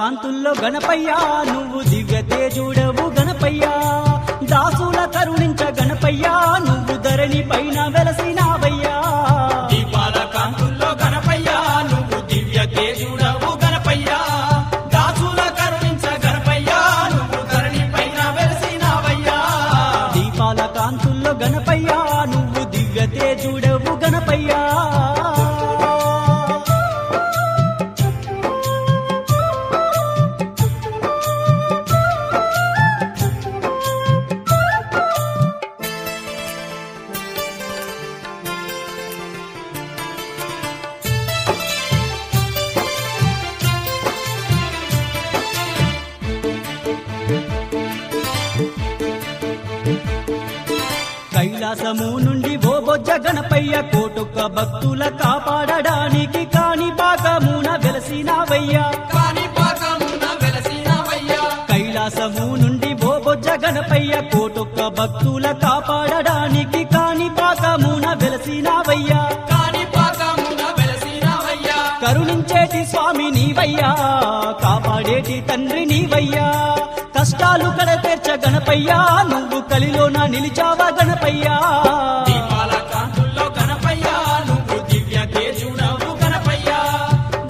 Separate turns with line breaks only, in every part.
కాంతుల్లో గణపయ్యా నువ్వు దివ్య తేజుడవు గణపయ్యా దాసుల కరుణించ గణపయ్యా నువ్వు ధరణి పైన వెలసినావయ్యా
దీపాల కాంతుల్లో గణపయ్యా నువ్వు దివ్య తేజుడవు గణపయ్యా దాసుల కరుణించ గణపయ్యా నువ్వు ధరణి పైన వెలసినావయ్యా
దీపాల కాంతుల్లో గణపయ్యా నువ్వు దివ్య తేజుడవు గణపయ్యా కైలాసము నుండి ఓ బొజ్జ గణపయ్య కోటొక్క భక్తుల కాపాడడానికి కాని పాకమున వెలసినావయ్యా
కాణిపాకమున వెలసినావయ్యా
కైలాసము నుండి ఓ బొజ్జ గణపయ్య కోటొక్క భక్తుల కాపాడడానికి కాని పాకమున వెలసినావయ్యా
కాణిపాకమున వెలసినావయ్యా
కరుణించేటి స్వామి నీవయ్యా కాపాడేటి తండ్రి నీవయ్యా కష్టాలు కడతీర్చ గణపయ్యా నువ్వు కలిలోన నిలిచావా గణపయ్యా
దీపాల కాంతుల్లో గణపయ్యా నువ్వు దివ్య తేజుడవు గణపయ్యా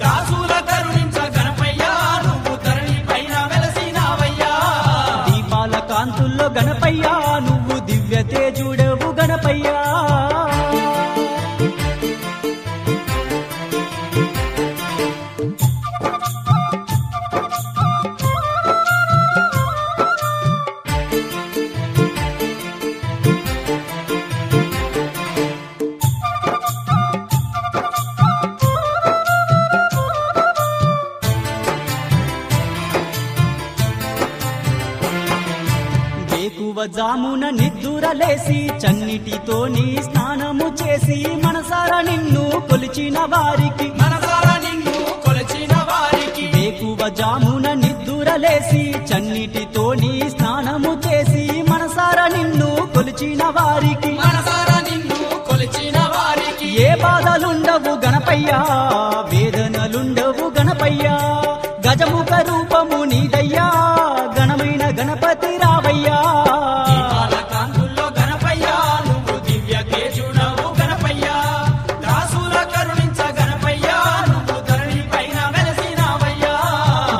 దాసుల కరుణించ గణపయ్యా నువ్వు ధరణి పైన వెలసినావయ్యా
దీపాల కాంతుల్లో గణపయ్యా నువ్వు దివ్య తేజుడవు గణపయ్యా వేకువ జామున నిద్దురలేసి చన్నిటితోని స్నానము చేసి మనసారా నిన్ను కొలిచిన వారికి
మనసారా నిన్ను కొలిచిన వారికి
వేకువ జామున నిద్దురలేసి చన్నిటితోని స్నానము చేసి మనసారా నిన్ను కొలిచిన వారికి
మనసారా నిన్ను కొలిచిన వారికి
ఏ బాధలుండవు గణపయ్యా వేదనలుండవు గణపయ్యా గజముఖ రూపము నీదయ్యా గణమైన గణపతి రావయ్యా
దీపాల కాంతుల్లో గణపయ్యా నువ్వు దివ్య తేజుడవు గణపయ్యా దాసుల కరుణించ గణపయ్యా నువ్వు ధరణి పైన వెలసినావయ్యా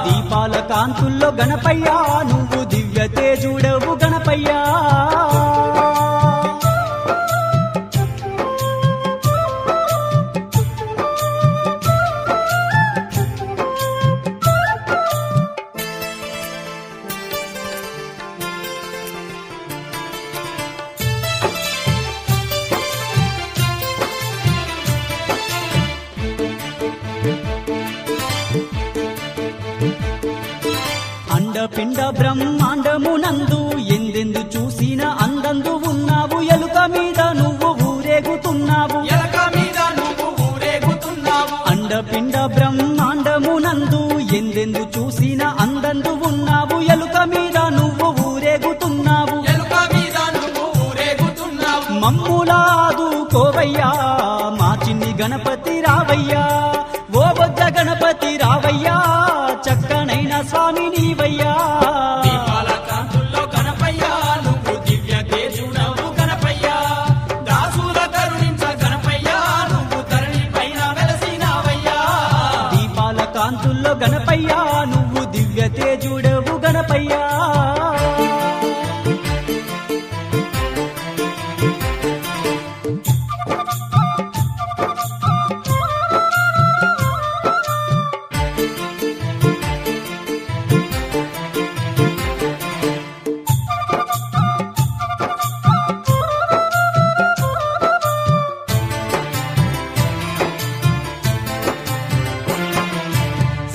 దీపాల కాంతుల్లో గణపయ్యా నువ్వు దివ్య తేజుడవు గణపయ్యా అండపిండ బ్రహ్మాండమునందు ఎందెందు చూసిన అందందు ఉన్నావు ఎలుక మీద నువ్వు ఊరేగుతున్నావు
ఎలక మీద నువ్వు ఊరేగుతున్నావు
అండపిండ బ్రహ్మాండమునందు ఎందెందు చూసిన అందందు ఉన్నావు ఎలుక మీద నువ్వు ఊరేగుతున్నావు
ఎలుక మీద నువ్వు ఊరేగుతున్నావు
మమ్ములాదు కోవయ్యా మా చిన్ని గణపతి రావయ్యా ఓ బొజ్జ గణపతి రావయ్యా చక్కనైన స్వామి నీవయ్యా
దీపాల కాంతుల్లో గణపయ్యా నువ్వు దివ్య తేజుడవు గణపయ్యా దాసుల కరుణించ గణపయ్యా నువ్వు ధరణి పైన వెలసినావయ్యా
దీపాల కాంతుల్లో గణపయ్యా నువ్వు దివ్య తేజుడవు గణపయ్యా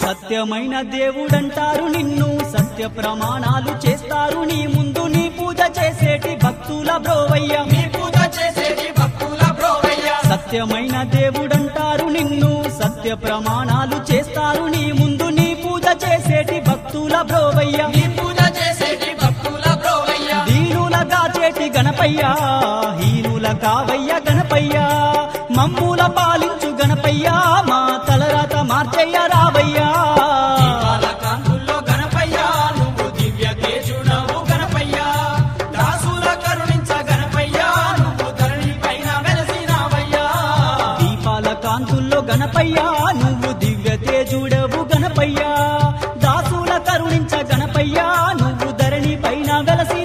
సత్యమైన దేవుడంటారు నిన్ను సత్య ప్రమాణాలు చేస్తారు నీ ముందు నీ పూజ చేసేటి భక్తుల బ్రోవయ్య
నీ పూజ చేసేటి భక్తుల బ్రోవయ్యా
సత్యమైన దేవుడంటారు నిన్ను సత్య ప్రమాణాలు చేస్తారు నీ ముందు నీ పూజ చేసేటి భక్తుల బ్రోవయ్య
నీ పూజ చేసేటి భక్తుల బ్రోవయ్యా
దీనులగా చేటి గణపయ్యా హీనుల కావయ్య గణపయ్యా మమ్ముల పాలించు గణపయ్యా మా తలరాత మార్చయ్య రావయ్యా
దీపాల కాంతుల్లో
వెలసి